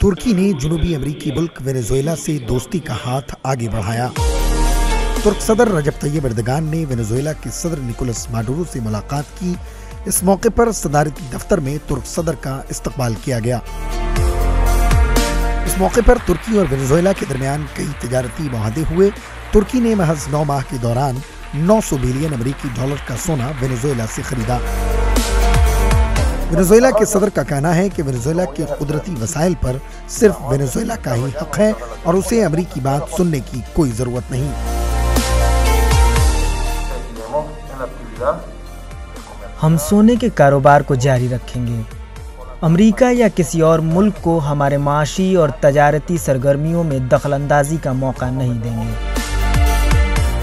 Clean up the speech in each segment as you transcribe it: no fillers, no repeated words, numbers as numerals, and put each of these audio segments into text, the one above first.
तुर्की ने जनूबी अमरीकी मुल्क वेनेजुएला से दोस्ती का हाथ आगे बढ़ाया। तुर्क सदर रजब तैयब एर्दोगान ने वेनेजुएला के सदर निकोलस माडुरो से मुलाकात की। इस मौके पर सदारती दफ्तर में तुर्क सदर का इस्तकबाल किया गया। इस मौके पर तुर्की और वेनेजुएला के दरमियान कई तिजारती मुआहदे हुए। तुर्की ने महज 9 माह के दौरान 900 बिलियन अमरीकी डॉलर का सोना वेनेजुएला से खरीदा। वेनेजुएला के सदर का कहना है कि वेनेजुएला के कुदरती वसाइल पर सिर्फ वेनेजुएला का ही हक है और उसे अमरीकी बात सुनने की कोई जरूरत नहीं। हम सोने के कारोबार को जारी रखेंगे। अमेरिका या किसी और मुल्क को हमारे माशी और तजारती सरगर्मियों में दखलंदाजी का मौका नहीं देंगे।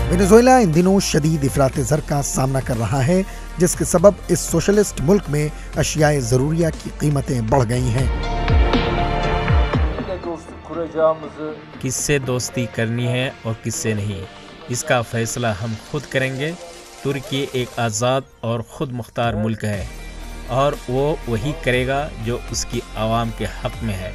वेनेजुएला इन दिनों शदीद इफरात ज़र का सामना कर रहा है, जिसके सबब इस सोशलिस्ट मुल्क में अशियाए ज़रूरिया की कीमतें बढ़ गई हैं। किससे दोस्ती करनी है और किससे नहीं, इसका फैसला हम खुद करेंगे। तुर्की एक आज़ाद और खुद मुख्तार मुल्क है और वो वही करेगा जो उसकी आवाम के हक में है।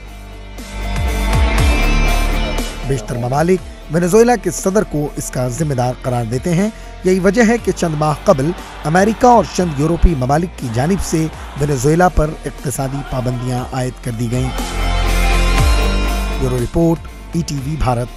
बेशतर ममालिक वेनेजुएला के सदर को इसका जिम्मेदार करार देते हैं। यही वजह है कि चंद माह कबल अमेरिका और चंद यूरोपीय ममालिक की जानिब से वेनेजुएला पर इक्तिसादी पाबंदियां आयद कर दी गईं। Bureau report, ETV Bharat.